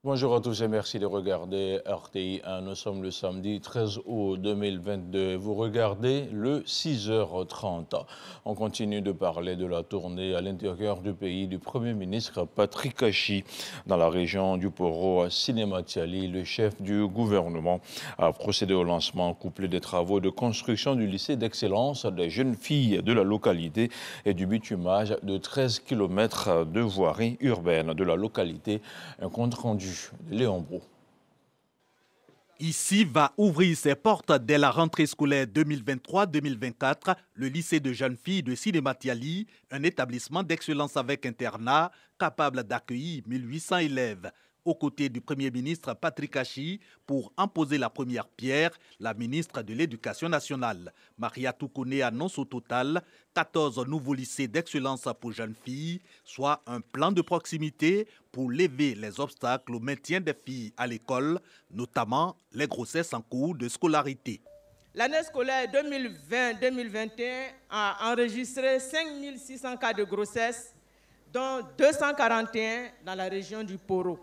Bonjour à tous et merci de regarder RTI 1. Nous sommes le samedi 13 août 2022. Vous regardez le 6h30. On continue de parler de la tournée à l'intérieur du pays du Premier ministre Patrick Achi. Dans la région du Poro, à Sinématiali, le chef du gouvernement a procédé au lancement couplé des travaux de construction du lycée d'excellence des jeunes filles de la localité et du bitumage de 13 km de voirie urbaine de la localité. Un compte rendu. Léon Brou. Ici va ouvrir ses portes dès la rentrée scolaire 2023-2024, le lycée de jeunes filles de Sinématiali, un établissement d'excellence avec internat capable d'accueillir 1800 élèves. Aux côtés du Premier ministre Patrick Achi, pour en poser la première pierre, la ministre de l'Éducation nationale. Maria Toukouné annonce au total 14 nouveaux lycées d'excellence pour jeunes filles, soit un plan de proximité pour lever les obstacles au maintien des filles à l'école, notamment les grossesses en cours de scolarité. L'année scolaire 2020-2021 a enregistré 5600 cas de grossesse, dont 241 dans la région du Poro.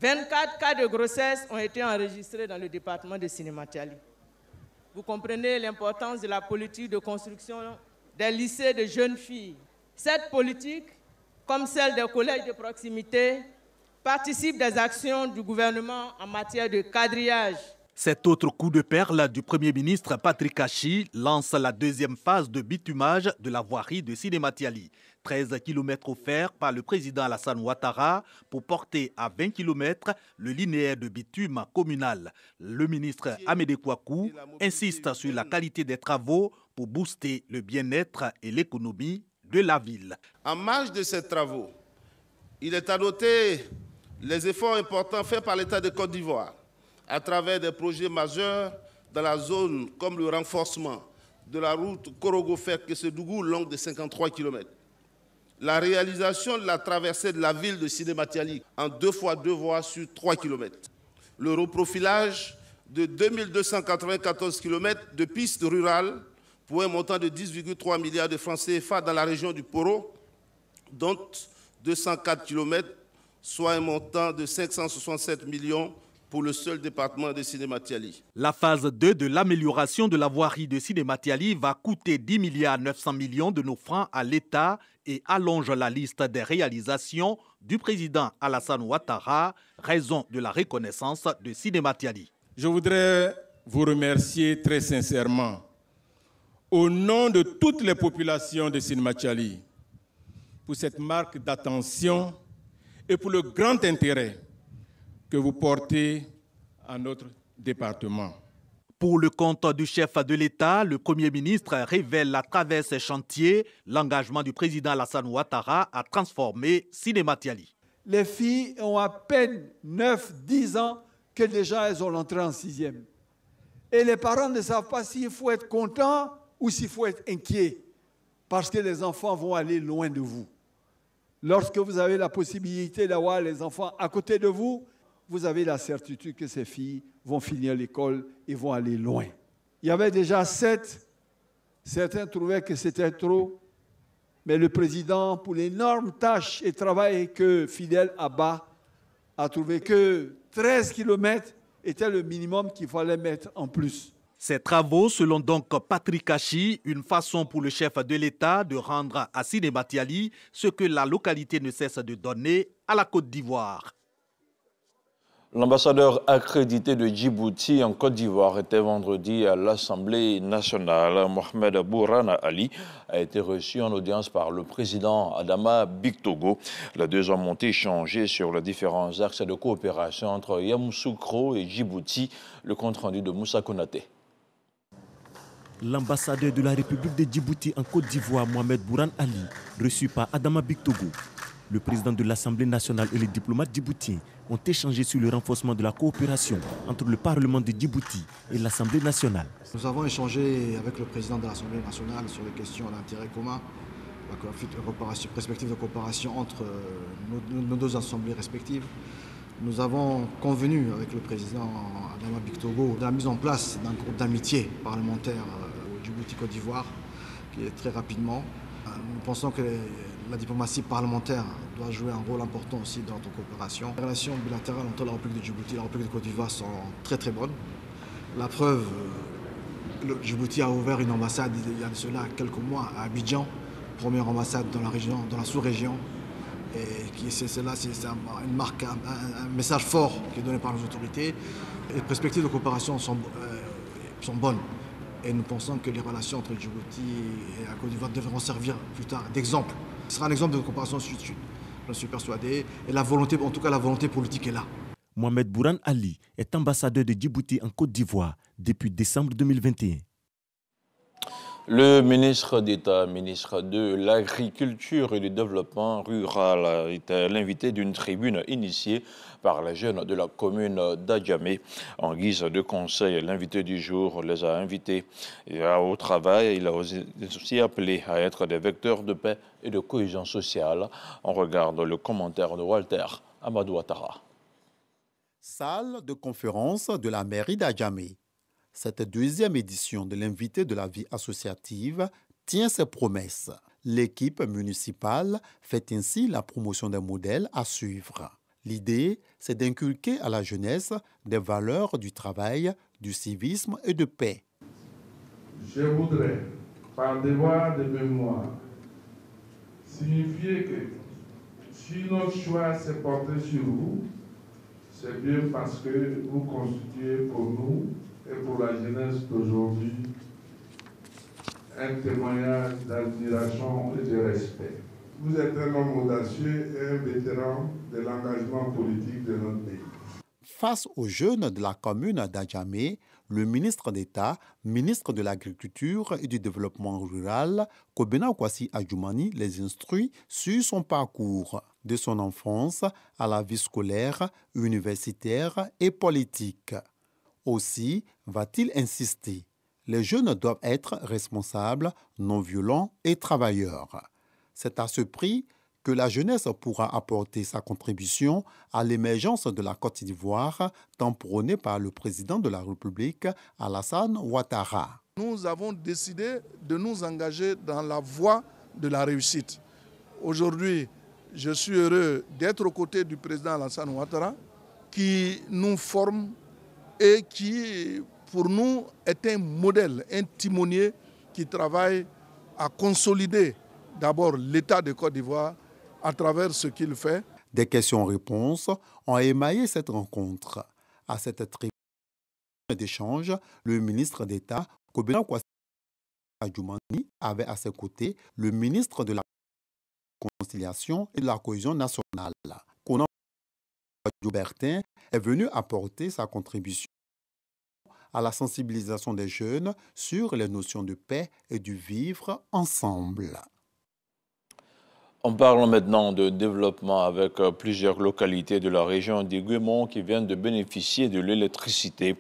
24 cas de grossesse ont été enregistrés dans le département de Sinématiali. Vous comprenez l'importance de la politique de construction des lycées de jeunes filles. Cette politique, comme celle des collèges de proximité, participe des actions du gouvernement en matière de quadrillage. Cet autre coup de perle du Premier ministre Patrick Achi lance la deuxième phase de bitumage de la voirie de Sinématiali. 13 km offerts par le président Alassane Ouattara pour porter à 20 km le linéaire de bitume communal. Le ministre Amédée Kouakou insiste sur la qualité des travaux pour booster le bien-être et l'économie de la ville. En marge de ces travaux, il est à noter les efforts importants faits par l'État de Côte d'Ivoire à travers des projets majeurs dans la zone comme le renforcement de la route Korogo-Fek-Kessedougou longue de 53 km. La réalisation de la traversée de la ville de Sinématiali en 2x2 voies sur 3 km. Le reprofilage de 2294 km de pistes rurales pour un montant de 10,3 milliards de francs CFA dans la région du Poro, dont 204 km, soit un montant de 567 millions pour le seul département de Sinématiali. La phase 2 de l'amélioration de la voirie de Sinématiali va coûter 10 milliards 900 millions de nos francs à l'État et allonge la liste des réalisations du président Alassane Ouattara, raison de la reconnaissance de Sinématiali. Je voudrais vous remercier très sincèrement, au nom de toutes les populations de Sinématiali, pour cette marque d'attention et pour le grand intérêt que vous portez à notre département. Pour le compte du chef de l'État, le Premier ministre révèle à travers ses chantiers l'engagement du président Alassane Ouattara à transformer Sinématiali. Les filles ont à peine 9-10 ans que déjà elles ont l'entrée en 6e. Et les parents ne savent pas s'il faut être content ou s'il faut être inquiet, parce que les enfants vont aller loin de vous. Lorsque vous avez la possibilité d'avoir les enfants à côté de vous, vous avez la certitude que ces filles vont finir l'école et vont aller loin. Il y avait déjà 7, certains trouvaient que c'était trop, mais le président, pour l'énorme tâche et travail que Fidel Abba a trouvé que 13 km était le minimum qu'il fallait mettre en plus. Ces travaux, selon donc Patrick Achi, une façon pour le chef de l'État de rendre à Sinématiali ce que la localité ne cesse de donner à la Côte d'Ivoire. L'ambassadeur accrédité de Djibouti en Côte d'Ivoire était vendredi à l'Assemblée nationale. Mohamed Bourana Ali a été reçu en audience par le président Adama Bictogo. Les deux hommes ont échangé sur les différents axes de coopération entre Yamoussoukro et Djibouti. Le compte-rendu de Moussa Konaté. L'ambassadeur de la République de Djibouti en Côte d'Ivoire, Mohamed Bourana Ali, reçu par Adama Bictogo. Le président de l'Assemblée nationale et les diplomates djiboutiens ont échangé sur le renforcement de la coopération entre le Parlement de Djibouti et l'Assemblée nationale. Nous avons échangé avec le président de l'Assemblée nationale sur les questions d'intérêt commun, la perspective de coopération entre nos deux assemblées respectives. Nous avons convenu avec le président Adama Bictogo de la mise en place d'un groupe d'amitié parlementaire au Djibouti-Côte d'Ivoire, qui est très rapidement. nous pensons que la diplomatie parlementaire doit jouer un rôle important aussi dans notre coopération. Les relations bilatérales entre la République de Djibouti et la République de Côte d'Ivoire sont très très bonnes. La preuve, le Djibouti a ouvert une ambassade il y a de cela quelques mois à Abidjan, première ambassade dans la région, dans la sous-région. Et c'est une marque, un message fort qui est donné par les autorités. Les perspectives de coopération sont bonnes. Et nous pensons que les relations entre Djibouti et la Côte d'Ivoire devront servir plus tard d'exemple. Ce sera un exemple de coopération sud-sud. J'en suis persuadé. Et la volonté, en tout cas la volonté politique est là. Mohamed Bourane Ali est ambassadeur de Djibouti en Côte d'Ivoire depuis décembre 2021. Le ministre d'État, ministre de l'Agriculture et du Développement rural, était l'invité d'une tribune initiée par les jeunes de la commune d'Adjamé. En guise de conseil, l'invité du jour les a invités au travail. Il a aussi appelé à être des vecteurs de paix et de cohésion sociale. On regarde le commentaire de Walter Amadou Ouattara. Salle de conférence de la mairie d'Adjamé. Cette deuxième édition de l'invité de la vie associative tient ses promesses. L'équipe municipale fait ainsi la promotion d'un modèle à suivre. L'idée, c'est d'inculquer à la jeunesse des valeurs du travail, du civisme et de paix. Je voudrais, par devoir de mémoire, signifier que si notre choix s'est porté sur vous, c'est bien parce que vous constituez pour nous et pour la jeunesse d'aujourd'hui un témoignage d'admiration et de respect. Vous êtes un homme audacieux et un vétéran de l'engagement politique de notre pays. Face aux jeunes de la commune d'Adjamé, le ministre d'État, ministre de l'Agriculture et du Développement rural, Kobena Kwasi Adjoumani, les instruit sur son parcours, de son enfance à la vie scolaire, universitaire et politique. Aussi, va-t-il insister, les jeunes doivent être responsables, non violents et travailleurs. C'est à ce prix que la jeunesse pourra apporter sa contribution à l'émergence de la Côte d'Ivoire, tant prônée par le président de la République, Alassane Ouattara. Nous avons décidé de nous engager dans la voie de la réussite. Aujourd'hui, je suis heureux d'être aux côtés du président Alassane Ouattara, qui nous forme et qui, pour nous, est un modèle, un timonier qui travaille à consolider d'abord l'État de Côte d'Ivoire à travers ce qu'il fait. Des questions-réponses ont émaillé cette rencontre. À cette tribune d'échange, le ministre d'État, Kobena Kwasi Adjoumani, avait à ses côtés le ministre de la Réconciliation et de la Cohésion nationale. Konan Bertin est venu apporter sa contribution à la sensibilisation des jeunes sur les notions de paix et du vivre ensemble. On parle maintenant de développement avec plusieurs localités de la région d'Iguémon qui viennent de bénéficier de l'électricité.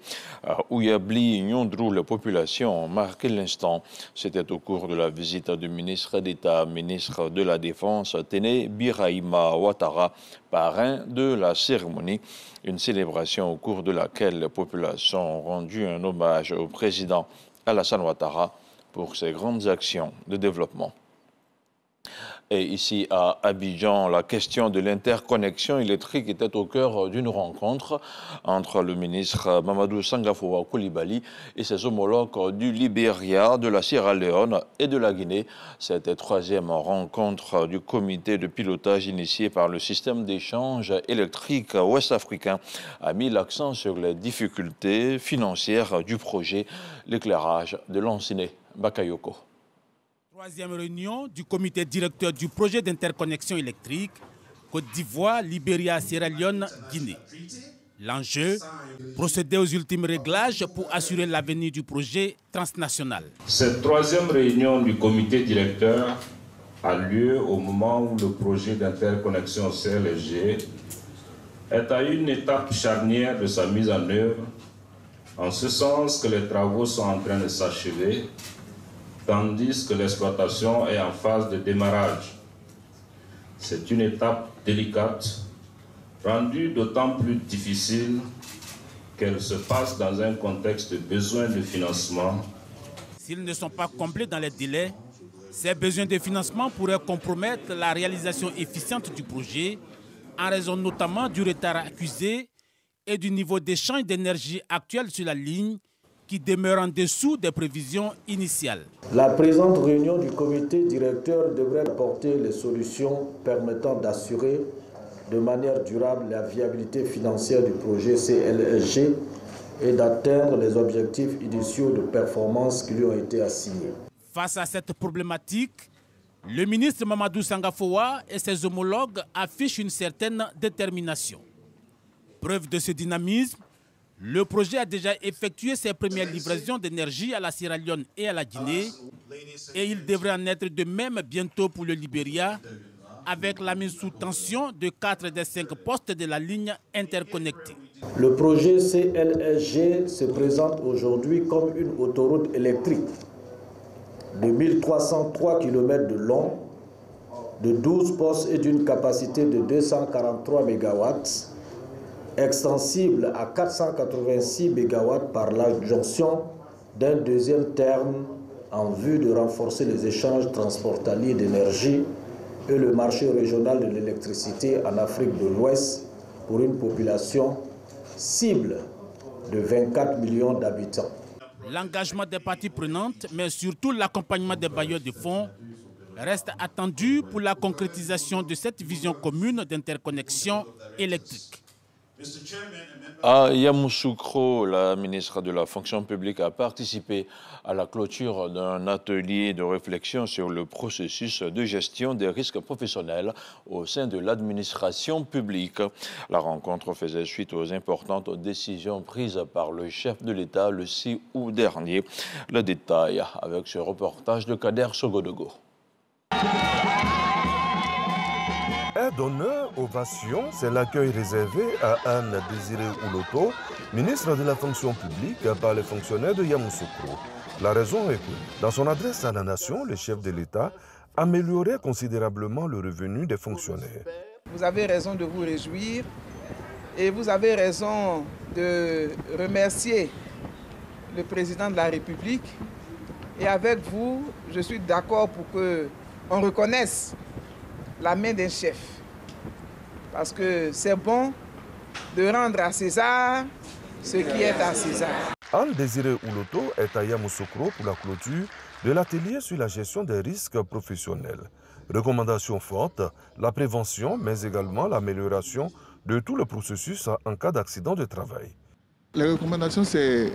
Ouyabli, Nyondrou, la population ont marqué l'instant. C'était au cours de la visite du ministre d'État, ministre de la Défense, Téné Birahima Ouattara, parrain de la cérémonie. Une célébration au cours de laquelle les populations ont rendu un hommage au président Alassane Ouattara pour ses grandes actions de développement. Et ici à Abidjan, la question de l'interconnexion électrique était au cœur d'une rencontre entre le ministre Mamadou Sangafoua Coulibaly et ses homologues du Libéria, de la Sierra Leone et de la Guinée. Cette troisième rencontre du comité de pilotage initié par le système d'échange électrique ouest-africain a mis l'accent sur les difficultés financières du projet, l'éclairage de Lanciné Bakayoko. Troisième réunion du comité directeur du projet d'interconnexion électrique Côte d'Ivoire, Libéria, Sierra Leone, Guinée. L'enjeu, procéder aux ultimes réglages pour assurer l'avenir du projet transnational. Cette troisième réunion du comité directeur a lieu au moment où le projet d'interconnexion CLSG est à une étape charnière de sa mise en œuvre, en ce sens que les travaux sont en train de s'achever, tandis que l'exploitation est en phase de démarrage. C'est une étape délicate, rendue d'autant plus difficile qu'elle se passe dans un contexte de besoin de financement. S'ils ne sont pas complets dans les délais, Ces besoins de financement pourraient compromettre la réalisation efficiente du projet, en raison notamment du retard accusé et du niveau d'échange d'énergie actuel sur la ligne, qui demeure en dessous des prévisions initiales. La présente réunion du comité directeur devrait apporter les solutions permettant d'assurer de manière durable la viabilité financière du projet CLSG et d'atteindre les objectifs initiaux de performance qui lui ont été assignés. Face à cette problématique, le ministre Mamadou Sangafowa et ses homologues affichent une certaine détermination. Preuve de ce dynamisme, le projet a déjà effectué ses premières livraisons d'énergie à la Sierra Leone et à la Guinée, et il devrait en être de même bientôt pour le Libéria, avec la mise sous tension de 4 des 5 postes de la ligne interconnectée. Le projet CLSG se présente aujourd'hui comme une autoroute électrique de 1303 km de long, de 12 postes et d'une capacité de 243 MW, extensible à 486 MW par l'adjonction d'un deuxième terme en vue de renforcer les échanges transfrontaliers d'énergie et le marché régional de l'électricité en Afrique de l'Ouest pour une population cible de 24 millions d'habitants. L'engagement des parties prenantes, mais surtout l'accompagnement des bailleurs de fonds, reste attendu pour la concrétisation de cette vision commune d'interconnexion électrique. À Yamoussoukro, la ministre de la Fonction publique a participé à la clôture d'un atelier de réflexion sur le processus de gestion des risques professionnels au sein de l'administration publique. La rencontre faisait suite aux importantes décisions prises par le chef de l'État le 6 août dernier. Le détail avec ce reportage de Kader Sogodogo. D'honneur, ovation, c'est l'accueil réservé à Anne Désiré Ouloto, ministre de la fonction publique, par les fonctionnaires de Yamoussoukro. La raison est que, dans son adresse à la nation, le chef de l'État améliorait considérablement le revenu des fonctionnaires. Vous avez raison de vous réjouir et vous avez raison de remercier le président de la République. Et avec vous, je suis d'accord pour qu'on reconnaisse la main d'un chef. Parce que c'est bon de rendre à César ce qui est à César. Anne Désiré Ouloto est à Yamoussoukro pour la clôture de l'atelier sur la gestion des risques professionnels. Recommandations fortes, la prévention, mais également l'amélioration de tout le processus en cas d'accident de travail. Les recommandations, c'est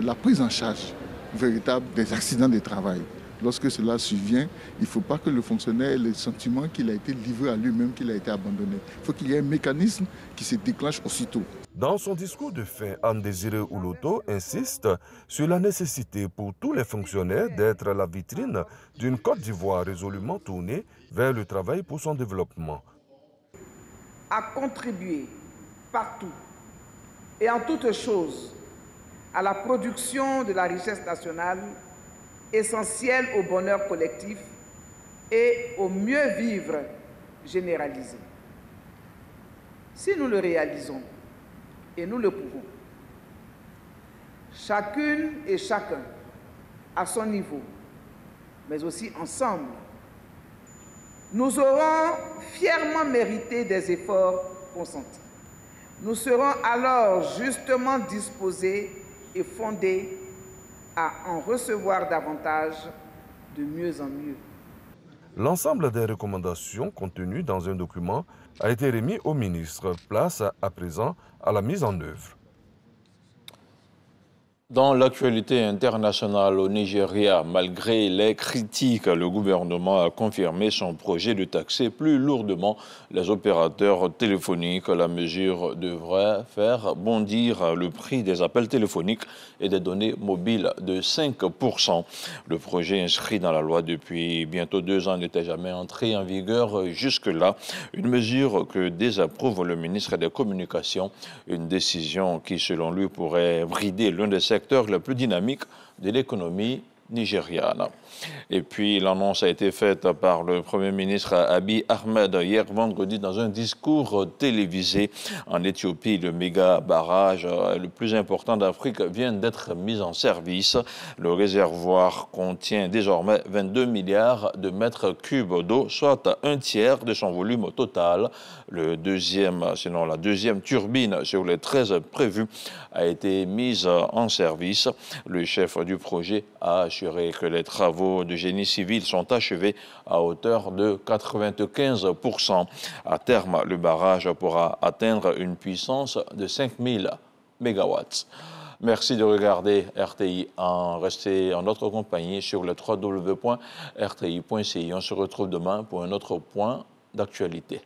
la prise en charge véritable des accidents de travail. Lorsque cela survient, il ne faut pas que le fonctionnaire ait le sentiment qu'il a été livré à lui-même, qu'il a été abandonné. Il faut qu'il y ait un mécanisme qui se déclenche aussitôt. Dans son discours de fin, Anne Désiré Ouloto insiste sur la nécessité pour tous les fonctionnaires d'être la vitrine d'une Côte d'Ivoire résolument tournée vers le travail pour son développement. À contribuer partout et en toutes choses à la production de la richesse nationale, essentiel au bonheur collectif et au mieux vivre généralisé. Si nous le réalisons, et nous le pouvons, chacune et chacun à son niveau, mais aussi ensemble, nous aurons fièrement mérité des efforts consentis. Nous serons alors justement disposés et fondés à en recevoir davantage de mieux en mieux. L'ensemble des recommandations contenues dans un document a été remis au ministre. Place à présent à la mise en œuvre. Dans l'actualité internationale au Nigeria, malgré les critiques, le gouvernement a confirmé son projet de taxer plus lourdement les opérateurs téléphoniques. La mesure devrait faire bondir le prix des appels téléphoniques et des données mobiles de 5%. Le projet inscrit dans la loi depuis bientôt 2 ans n'était jamais entré en vigueur jusque-là. Une mesure que désapprouve le ministre des Communications, une décision qui, selon lui, pourrait brider l'un des secteurs les plus dynamiques de l'économie nigériane. Et puis l'annonce a été faite par le Premier ministre Abiy Ahmed hier vendredi dans un discours télévisé en Éthiopie. Le méga barrage le plus important d'Afrique vient d'être mis en service. Le réservoir contient désormais 22 milliards de mètres cubes d'eau, soit un tiers de son volume total. Sinon la deuxième turbine sur les 13 prévues a été mise en service. Le chef du projet a assuré que les travaux de génie civil sont achevés à hauteur de 95%. À terme, le barrage pourra atteindre une puissance de 5000 mégawatts. Merci de regarder RTI. Restez en notre compagnie sur le www.rti.ci. On se retrouve demain pour un autre point d'actualité.